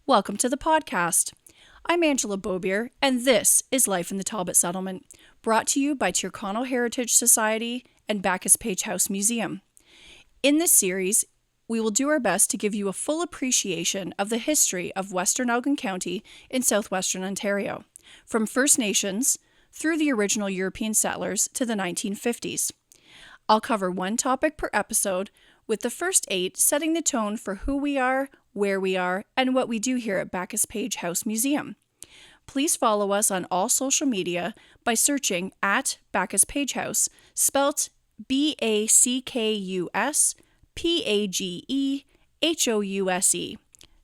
Welcome to the podcast. I'm Angela Bobier, and this is Life in the Talbot Settlement, brought to you by Tyrconnell Heritage Society and Backus-Page House Museum. In this series, we will do our best to give you a full appreciation of the history of Western Elgin County in southwestern Ontario, from First Nations through the original European settlers to the 1950s. I'll cover one topic per episode, with the first 8 setting the tone for who we are, where we are, and what we do here at Backus-Page House Museum. Please follow us on all social media by searching at Backus-Page House, spelt Backuspagehouse.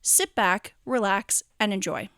Sit back, relax, and enjoy.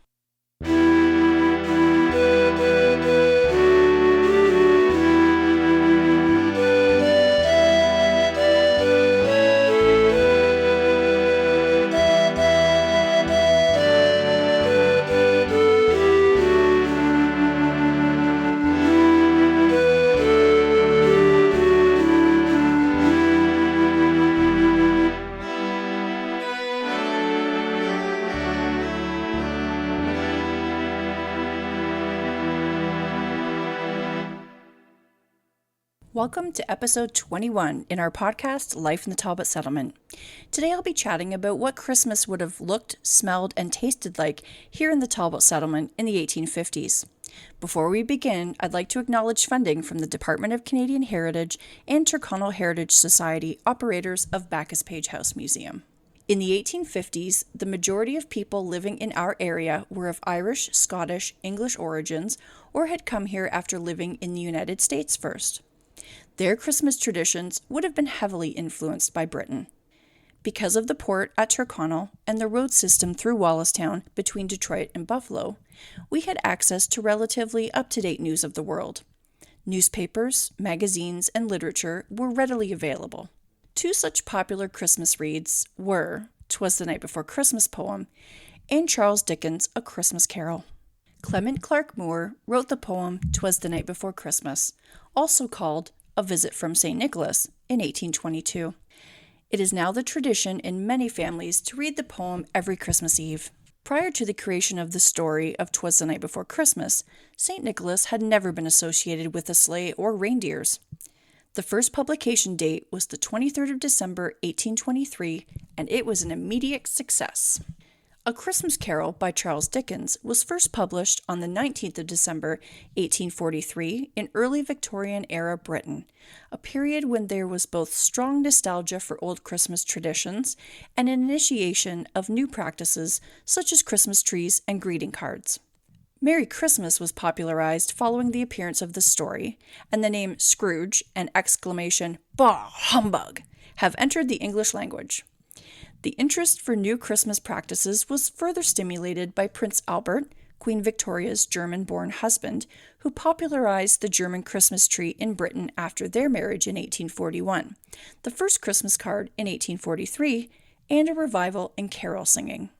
Welcome to episode 21 in our podcast, Life in the Talbot Settlement. Today I'll be chatting about what Christmas would have looked, smelled, and tasted like here in the Talbot Settlement in the 1850s. Before we begin, I'd like to acknowledge funding from the Department of Canadian Heritage and Tyrconnell Heritage Society, operators of Backus-Page House Museum. In the 1850s, the majority of people living in our area were of Irish, Scottish, English origins, or had come here after living in the United States first. Their Christmas traditions would have been heavily influenced by Britain. Because of the port at Tyrconnell and the road system through Wallacestown between Detroit and Buffalo, we had access to relatively up-to-date news of the world. Newspapers, magazines, and literature were readily available. 2 such popular Christmas reads were Twas the Night Before Christmas poem and Charles Dickens' A Christmas Carol. Clement Clarke Moore wrote the poem Twas the Night Before Christmas, also called A Visit from St. Nicholas, in 1822. It is now the tradition in many families to read the poem every Christmas Eve. Prior to the creation of the story of Twas the Night Before Christmas, St. Nicholas had never been associated with a sleigh or reindeers. The first publication date was the 23rd of December, 1823, and it was an immediate success. A Christmas Carol by Charles Dickens was first published on the 19th of December, 1843, in early Victorian-era Britain, a period when there was both strong nostalgia for old Christmas traditions and an initiation of new practices such as Christmas trees and greeting cards. Merry Christmas was popularized following the appearance of the story, and the name Scrooge and exclamation, "Bah, humbug!" have entered the English language. The interest for new Christmas practices was further stimulated by Prince Albert, Queen Victoria's German-born husband, who popularized the German Christmas tree in Britain after their marriage in 1841, the first Christmas card in 1843, and a revival in carol singing.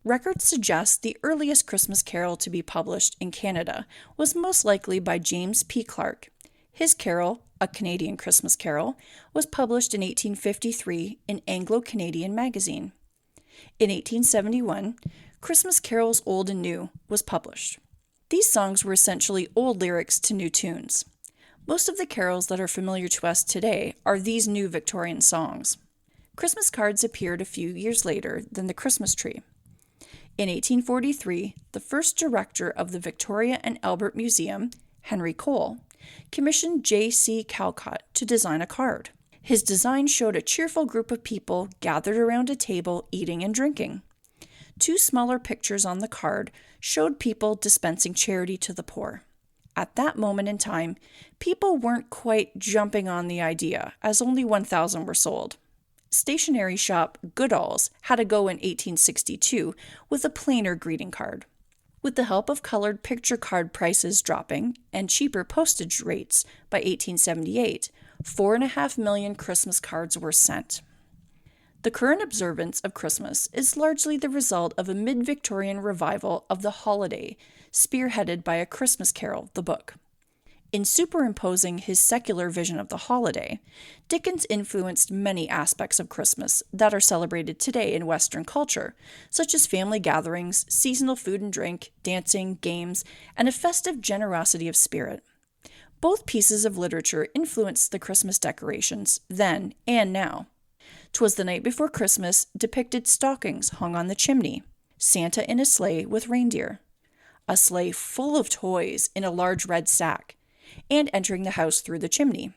Records suggest the earliest Christmas carol to be published in Canada was most likely by James P. Clark. His carol, A Canadian Christmas Carol, was published in 1853 in Anglo-Canadian magazine. In 1871, Christmas Carols Old and New was published. These songs were essentially old lyrics to new tunes. Most of the carols that are familiar to us today are these new Victorian songs. Christmas cards appeared a few years later than the Christmas tree. In 1843, the first director of the Victoria and Albert Museum, Henry Cole, commissioned J.C. Calcott to design a card. His design showed a cheerful group of people gathered around a table eating and drinking. 2 smaller pictures on the card showed people dispensing charity to the poor. At that moment in time, people weren't quite jumping on the idea, as only 1,000 were sold. Stationery shop Goodall's had a go in 1862 with a plainer greeting card. With the help of colored picture card prices dropping and cheaper postage rates by 1878, 4.5 million Christmas cards were sent. The current observance of Christmas is largely the result of a mid-Victorian revival of the holiday, spearheaded by A Christmas Carol, the book. In superimposing his secular vision of the holiday, Dickens influenced many aspects of Christmas that are celebrated today in Western culture, such as family gatherings, seasonal food and drink, dancing, games, and a festive generosity of spirit. Both pieces of literature influenced the Christmas decorations then and now. "'Twas the Night Before Christmas" depicted stockings hung on the chimney, Santa in a sleigh with reindeer, a sleigh full of toys in a large red sack, and entering the house through the chimney.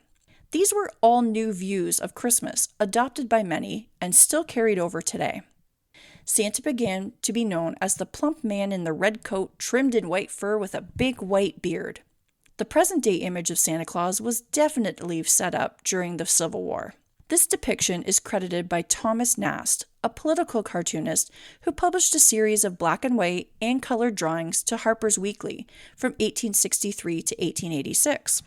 These were all new views of Christmas, adopted by many and still carried over today. Santa began to be known as the plump man in the red coat trimmed in white fur with a big white beard. The present-day image of Santa Claus was definitely set up during the Civil War. This depiction is credited by Thomas Nast, a political cartoonist who published a series of black and white and colored drawings to Harper's Weekly from 1863 to 1886.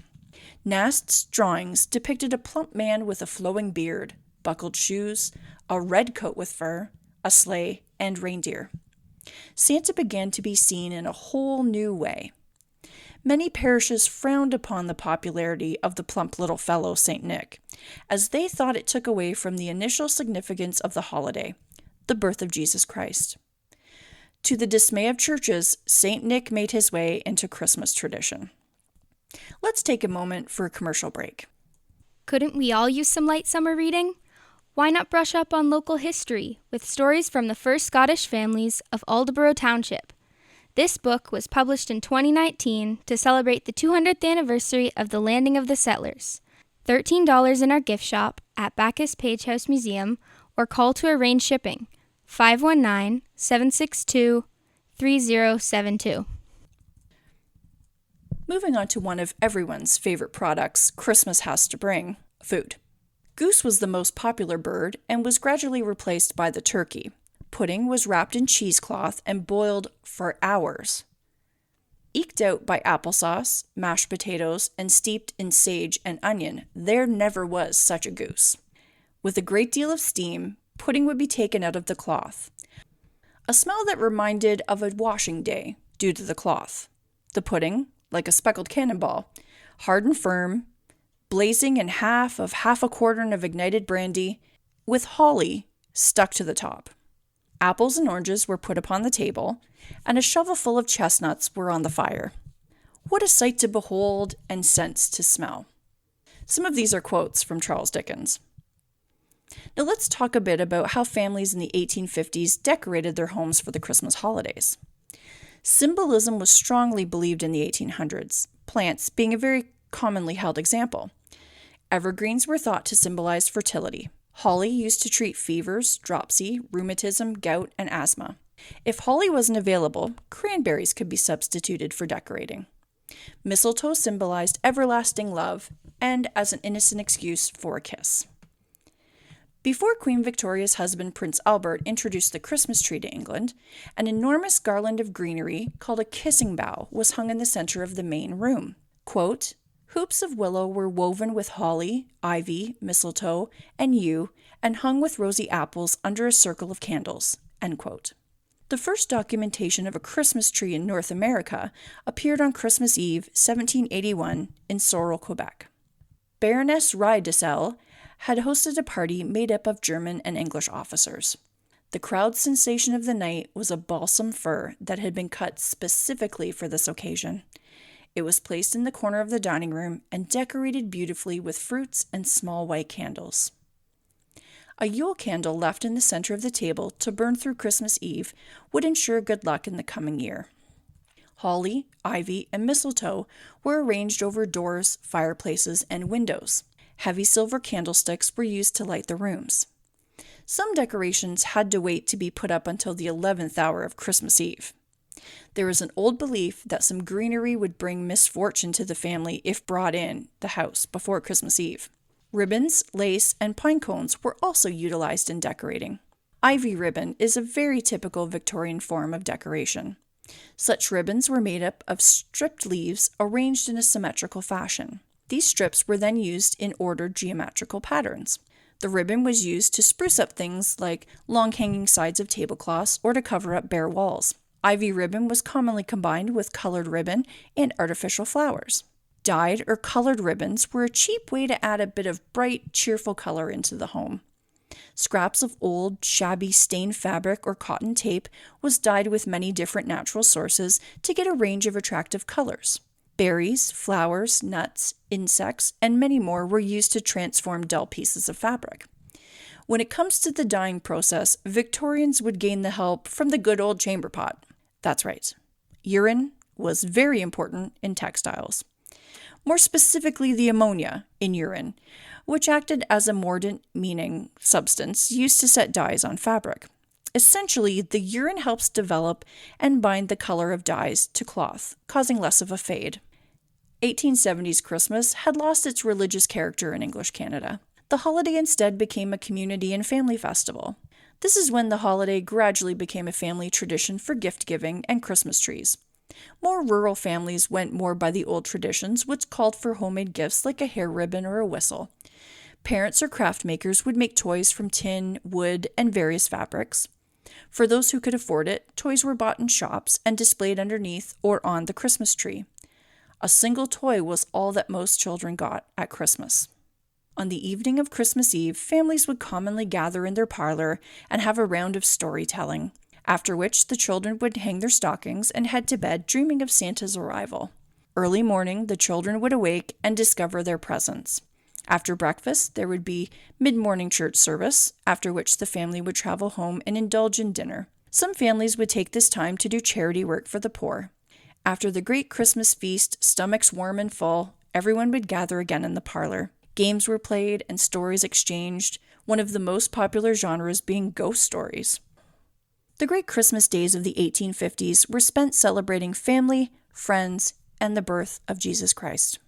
Nast's drawings depicted a plump man with a flowing beard, buckled shoes, a red coat with fur, a sleigh, and reindeer. Santa began to be seen in a whole new way. Many parishes frowned upon the popularity of the plump little fellow St. Nick, as they thought it took away from the initial significance of the holiday, the birth of Jesus Christ. To the dismay of churches, St. Nick made his way into Christmas tradition. Let's take a moment for a commercial break. Couldn't we all use some light summer reading? Why not brush up on local history with stories from the first Scottish families of Aldeburgh Township? This book was published in 2019 to celebrate the 200th anniversary of the landing of the settlers. $13 in our gift shop at Backus-Page House Museum, or call to arrange shipping, 519-762-3072. Moving on to one of everyone's favorite products Christmas has to bring, food. Goose was the most popular bird and was gradually replaced by the turkey. Pudding was wrapped in cheesecloth and boiled for hours. Eked out by applesauce, mashed potatoes, and steeped in sage and onion, there never was such a goose. With a great deal of steam, pudding would be taken out of the cloth. A smell that reminded of a washing day due to the cloth. The pudding, like a speckled cannonball, hard and firm, blazing in half a quartern of ignited brandy, with holly stuck to the top. Apples and oranges were put upon the table, and a shovelful of chestnuts were on the fire. What a sight to behold and scents to smell. Some of these are quotes from Charles Dickens. Now let's talk a bit about how families in the 1850s decorated their homes for the Christmas holidays. Symbolism was strongly believed in the 1800s, plants being a very commonly held example. Evergreens were thought to symbolize fertility. Holly used to treat fevers, dropsy, rheumatism, gout, and asthma. If holly wasn't available, cranberries could be substituted for decorating. Mistletoe symbolized everlasting love and as an innocent excuse for a kiss. Before Queen Victoria's husband, Prince Albert, introduced the Christmas tree to England, an enormous garland of greenery called a kissing bough was hung in the center of the main room. Quote, "Hoops of willow were woven with holly, ivy, mistletoe, and yew, and hung with rosy apples under a circle of candles." End quote. The first documentation of a Christmas tree in North America appeared on Christmas Eve, 1781, in Sorel, Quebec. Baroness Rydesel had hosted a party made up of German and English officers. The crowd sensation of the night was a balsam fir that had been cut specifically for this occasion. It was placed in the corner of the dining room and decorated beautifully with fruits and small white candles. A Yule candle left in the center of the table to burn through Christmas Eve would ensure good luck in the coming year. Holly, ivy, and mistletoe were arranged over doors, fireplaces, and windows. Heavy silver candlesticks were used to light the rooms. Some decorations had to wait to be put up until the 11th hour of Christmas Eve. There was an old belief that some greenery would bring misfortune to the family if brought in the house before Christmas Eve. Ribbons, lace, and pine cones were also utilized in decorating. Ivy ribbon is a very typical Victorian form of decoration. Such ribbons were made up of stripped leaves arranged in a symmetrical fashion. These strips were then used in ordered geometrical patterns. The ribbon was used to spruce up things like long hanging sides of tablecloths or to cover up bare walls. Ivy ribbon was commonly combined with colored ribbon and artificial flowers. Dyed or colored ribbons were a cheap way to add a bit of bright, cheerful color into the home. Scraps of old, shabby, stained fabric or cotton tape was dyed with many different natural sources to get a range of attractive colors. Berries, flowers, nuts, insects, and many more were used to transform dull pieces of fabric. When it comes to the dyeing process, Victorians would gain the help from the good old chamber pot. That's right. Urine was very important in textiles. More specifically, the ammonia in urine, which acted as a mordant, meaning substance used to set dyes on fabric. Essentially, the urine helps develop and bind the color of dyes to cloth, causing less of a fade. 1870s Christmas had lost its religious character in English Canada. The holiday instead became a community and family festival. This is when the holiday gradually became a family tradition for gift-giving and Christmas trees. More rural families went more by the old traditions, which called for homemade gifts like a hair ribbon or a whistle. Parents or craft makers would make toys from tin, wood, and various fabrics. For those who could afford it, toys were bought in shops and displayed underneath or on the Christmas tree. A single toy was all that most children got at Christmas. On the evening of Christmas Eve, families would commonly gather in their parlor and have a round of storytelling, after which the children would hang their stockings and head to bed dreaming of Santa's arrival. Early morning, the children would awake and discover their presents. After breakfast, there would be mid-morning church service, after which the family would travel home and indulge in dinner. Some families would take this time to do charity work for the poor. After the great Christmas feast, stomachs warm and full, everyone would gather again in the parlor. Games were played and stories exchanged, one of the most popular genres being ghost stories. The great Christmas days of the 1850s were spent celebrating family, friends, and the birth of Jesus Christ.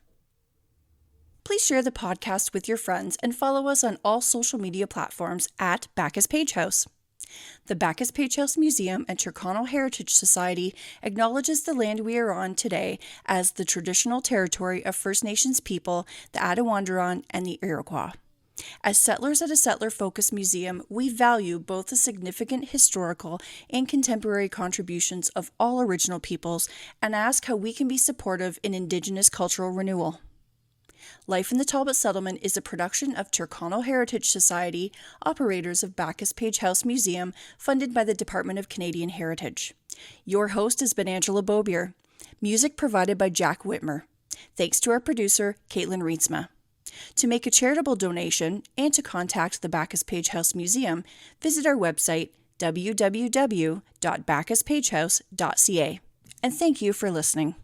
Please share the podcast with your friends and follow us on all social media platforms at Backus-Page House. The Backus-Page House Museum and Tyrconnell Heritage Society acknowledges the land we are on today as the traditional territory of First Nations people, the Attawandaron, and the Iroquois. As settlers at a settler-focused museum, we value both the significant historical and contemporary contributions of all original peoples and ask how we can be supportive in Indigenous cultural renewal. Life in the Talbot Settlement is a production of Tyrconnell Heritage Society, operators of Backus-Page House Museum, funded by the Department of Canadian Heritage. Your host has been Angela Bobier. Music provided by Jack Witmer. Thanks to our producer, Katlyn Reintsma. To make a charitable donation and to contact the Backus-Page House Museum, visit our website www.backuspagehouse.ca. And thank you for listening.